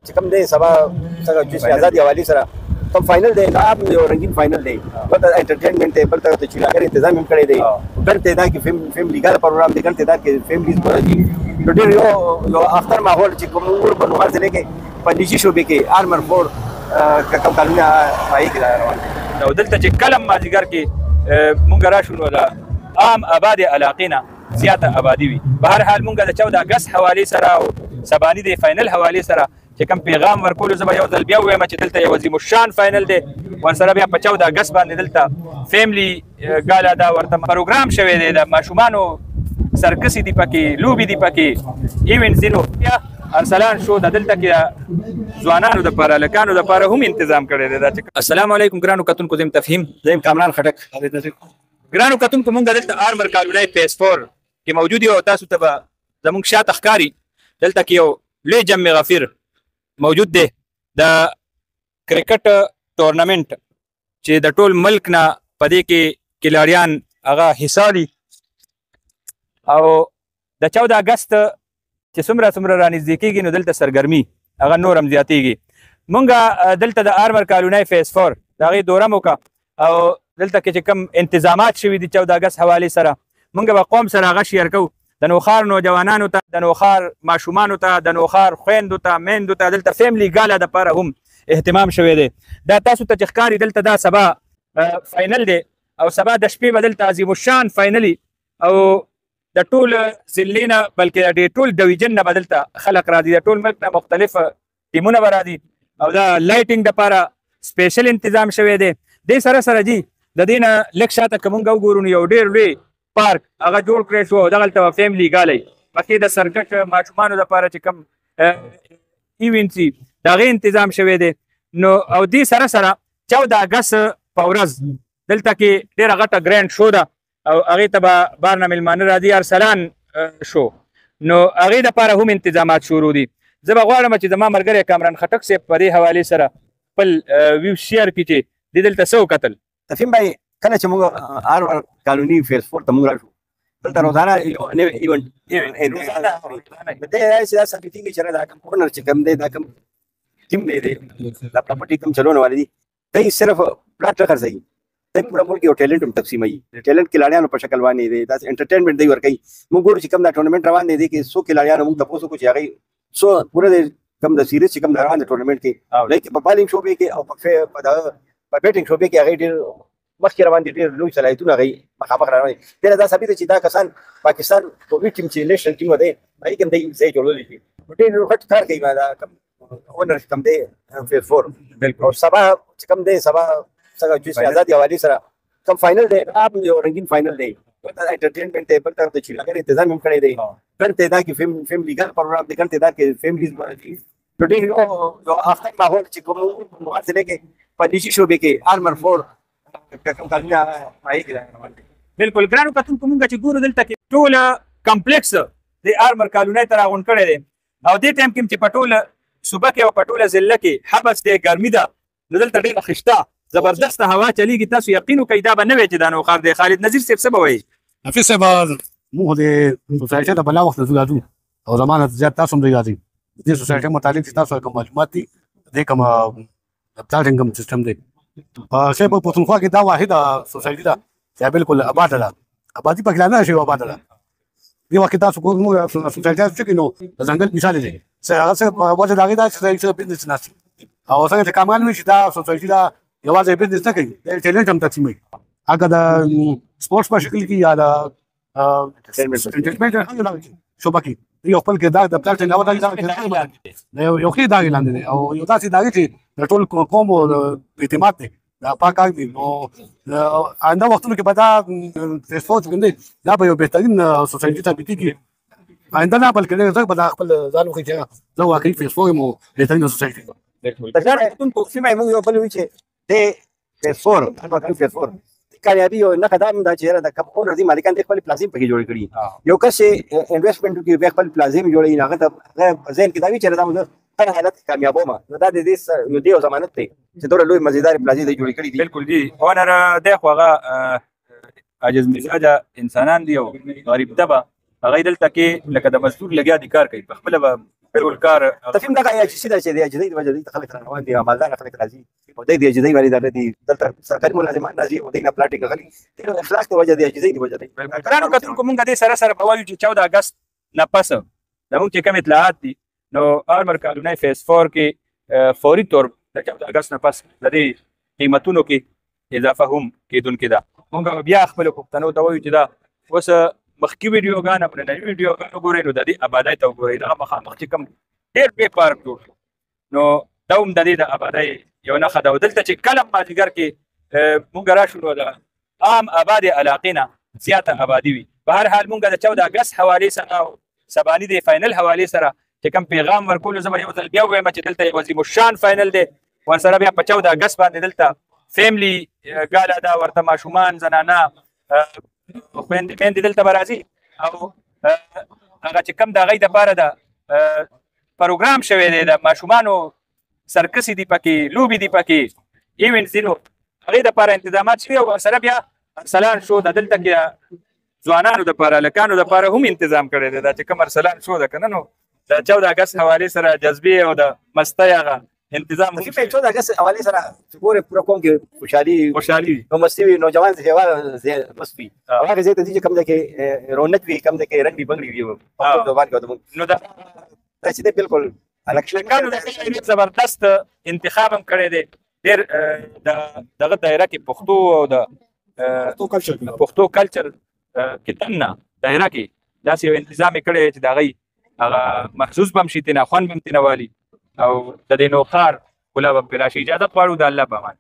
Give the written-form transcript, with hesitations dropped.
چې کوم دی سبا څنګه جسم آزادي حوالې سره کوم فاینل دی ناب یو رنگین فاینل دی بلته انټرټینمنټ دی بلته د چیلاګر تنظیم هم کړی دی ګڼ تعداد کې فیملی ګار پروګرام دی ګڼ تعداد کې فیملیز راځي نو ډېر یو اختر ماحول چې کوم امور په نوار ځای کې په نجی شوبې کې آرمر فور کوم کارونه پای کې روان دي نو دلته چې کلم مازیګر کې مونږ راشو نو د عام آباد علاقې نه زیاته آبادي وي په هر حال مونږ د 14 اګست حوالې سره او سباني د فاینل حوالې سره چې کوم پیغام ورکول زه به یو ځل بیا ووایم چې دلته یو عظیم الشان فاینل دی ورسره بیا په 14 اګست باندې دلته فیملی ګالا دا ورته پروګرام شوی دی د ماشومانو سرکسي دي پکې لوبې دي پکې ایونټ ځینو بیا ارسلان شو د دلته کې ځوانانو دپاره هلکانو دپاره هم تنظیم کړی دی دا چې السلام علیکم ګرانو کتونکو زم تفهیم زم کامران خټک ګرانو کتونکو مونږ دلته آرمر کالونی فیس 4 کې موجود یو تاسو ته به زموږ شاته ښکاري دلته کې یو لوی جم غفیر موجود دی د کرکټ ټورنمنټ چې د ټول ملک نه په دې کې کلاریان هغه حصه لي او د 14 اګست چې څومره رانږدې کېږي نو دلته سرګرمي هغه نور هم زیاتېږي مونږ دلته د آرمر کالونی فیس 4 د هغې دوره مو وکړه او دلته کې چې کوم انتظامات شوي دي 14 اګست حوالې سره مونږ به قوم سره هغه شیر کوو د نوخار نوجوانانو ته د نوخار ماشومانو ته د نوخار خویندو ته میندو ته دلته فیملی ګالا دپاره هم اهتمام شوی دی دا تاسو ته چې ښکاري دلته دا سبا فاینل دی او سبا د شپې به دلته عظیم الشان فاینلي او د ټول ضلعې نه بلکې د ټول ډویژن نه به دلته خلک راځي د ټول ملک نه مختلف ټیمونه به راځي او دا لایټینګ دپاره سپیشل انتظام شوی دی دې سره جي د دې نه لږ شاته که مونږ وګورو نو یو ډېر لوی پارک هغه جوړ کړی شو دغلته فیملی ګالی پکې د سرکټ ماشومانو دپاره چې کوم ایونټ وي د هغې تنظیم شوی دی نو او دې سره 14 اګست په ورځ دلته کې ډېره غټه ګرینډ شو ده او هغې ته به بار نه میلمانه راځي ارسلان شو نو هغې دپاره هم انتظامات شروع دي زه به غواړم چې زما ملګری کامران خټک صاحب په دې حوالې سره خپل ویو شیر کړي چې دې دلته څه وکتل تفهیم بھائی کله چې موږ آرمر کالونی فیس 4 ته موږ راشو دلته روزانه نوی ایونټ د دې سیاست میټینګ چې دا کوم کورنر چې کوم دی دا کوم ټیم دی دا پراپرټي کوم چلونه والي دي دوی صرف پلاټ راځي دوی پوره ملک یو ټیلنټ هم تقسیموي د ټیلنټ کلاریانو په شکل باندې دی دا انټرټینمنټ دی ورکوي موږ ګورو چې کوم دا ټورنمنټ روان دی کې څو کلاریانو موږ تاسو کو چې هغه څو پوره کوم د سیریز چې کوم روان دی ټورنمنټ کې لکه په بالینګ شوبې کې او په بیټینګ شوبې کې هغه ډېر مخکې روان دي ډېر لوی صلاحیتونه هغوی مخامخ روان دي بیا دا ثابته چې دا کسان پاکستان قومي ټیم چې نیشنل ټیم دی هغې کې هم دی ځای جوړولی دي ډېر غټ کار کوي دا کوم اونر کوم دی فیس 4 بالکل او سبا چې کوم دی سبا څنګه جسم آزادي حوالې سره کوم فاینل دی آپ یو رنگین فاینل دی بلته انټرټینمنټ دی بلته د چیلاګر تنظیم هم کړی دی ګڼ تعداد کې فیملی ګار پروګرام دی ګڼ تعداد کې فیملیز راځي نو ډېر یو اختر ماحول چې کوم نوار ځای کې په نجي شوبې کې آرمر فور بالکل ګرانو کتونکو مونږ چې ګورو دلته کې ټول کمپلیکس د آرمر کالونی ته راغونډ کړی دی او دې ټایم کې چې په ټوله صوبه کې او په ټوله ضلع کې حبس دی ګرمي ده نو دلته ډېره خشته زبردسته هوا چلیږي تاسو یقین وکئ دا به نه وی چې دا نوخار دی خالد نظیر صاحب څه به وایي حفیظ صاحب موږ د سوسایټۍ ته بلا وخت راځو او زمانه زیات تاسو هم راځي د سوسایټۍ متعلق تاسو کوم معلومات دي د کوم پلانینګ کوم سیستم دی شی په پښتونخوا کې دا واحده سوسایټي ده چې بالکل آباده ده آبادي پکې لا نه شوې آباده ده دې وخت تاسو کوم سوسایټي چې نو د ځنګل مثال دی هغه څه وجه دا غي دا چې بزنس ناس او څنګه چې کارمن وي چې دا سوسایټي دا یوازې بزنس نه کوي ټیلنټ هم تقسیموي هغه د سپورټس په شکل کې یا د انټرټینمنټ شوبه کې یو خپل کې دا د پلاټ نه ودا یو کې دا لاندې او یو تاسو دا چې د ټول قوم اعتماد دی دا پاکه دي نو آینده وختونو کې به دا فیس 4 کوم دی دا به یو بهترین سوسایټي ته بيتيږي آینده نه بلکې زه به دا خپل ځان وخت چې زه واقعي فیس 4 مو بهترین سوسایټي د ځان کتونکو سیمه موږ یو بل وی چې د فیس 4 هغه فیس 4 کامیابی او نه قدم دا چې دا کوم اونر دي مالکان د خپل پلازم پکې جوړ کړي یو کس انویسټمنټ کې خپل پلازم جوړي هغه ته ځین کې دا وی چې دا موږ په حالت کامیابو ما نو دا د دې یو دی ضمانت دی چې دوره لوی مزیدار پلازم دی جوړ کړي دي بالکل دي اونر د خوغه عاجز مزاجه انسانان دی او غریب تبه هغه دلته کې لکه د مزدور لګیا دي کار کوي په خپل بالکل کار تفهیم دا یا چې سیده چې د اجزای د وجه د خلک روان دي مالدار خلک راځي او د اجزای باندې د دلته سرکاري ملازمان راځي او د پلاټینګ غلي د اخلاق د وجه د اجزای د وجه دی ګرانو کتونکو مونږ دې سره سره به وایو چې 14 اګست نه پس زموږ چې کوم اطلاعات دي نو آرمر کالونی فیز 4 کې فوري طور د 14 اګست نه پس د دې قیمتونو کې اضافه هم کېدونکې ده مونږ بیا خپل پښتنو ته وایو چې دا اوس مخکې ویډیوګانې پر نوې ویډیوګانې وګورئ نو د دې ابادۍ ته وګورئ دغه مخامخ چې کوم ډېر بې پارک جوړ شو نو دا هم د دې د ابادۍ یو نښه ده او دلته چې کله مازدیګر کې مونږ راشو نو د عام آبادې علاقې نه زیاته آبادي وي په هر حال مونږ د 14 اګست حوالې سره او سباني د فاینل حوالې سره چې کوم پیغام ورکولو زه به یو ځل بیا ووایم چې دلته عظیم الشان فاینل دی ورسره بیا په 14 اګست باندې دلته فیملی ګاله ده ورته ماشومان زنانه خویندې دلته به راځي او هغه چې کوم د هغوی دپاره د پروګرام شوی دی د ماشومانو سرکسې دي پکې لوبې دي پکې ایونټس دي نو هغې دپاره انتظامات شوي او ورسره بیا ارسلان شو د دلته کې ځوانانو دپاره هلکانو دپاره هم تنظیم کړی دی دا چې کوم ارسلان شو ده که نه نو د 14 اګست حوالې سره جذبې او د مستۍ هغه انتظام تفهیم 14 اګست حوالې سره چې ګورې پوره قوم کې خوشحالي وي او مستي وي نوجوان هېواد بس وي هغه ځای ته ځي چې کوم ځای کې رونق وي کوم ځای کې رنګ بنګړي وي نو دا چې دی بالکل هلکانو د زبردست انتخاب هم کړی دی ډېر دغه دایره کې پښتو او د پښتو کلچر کې دننه دایره کې داسې یو انتظام یې کړی چې د هغوی هغه محسوس به هم شي تېنه خوند به هم تېنه والي او د دې نوښار ښکلا به هم پرې راشي اجازت غواړو د الله په امان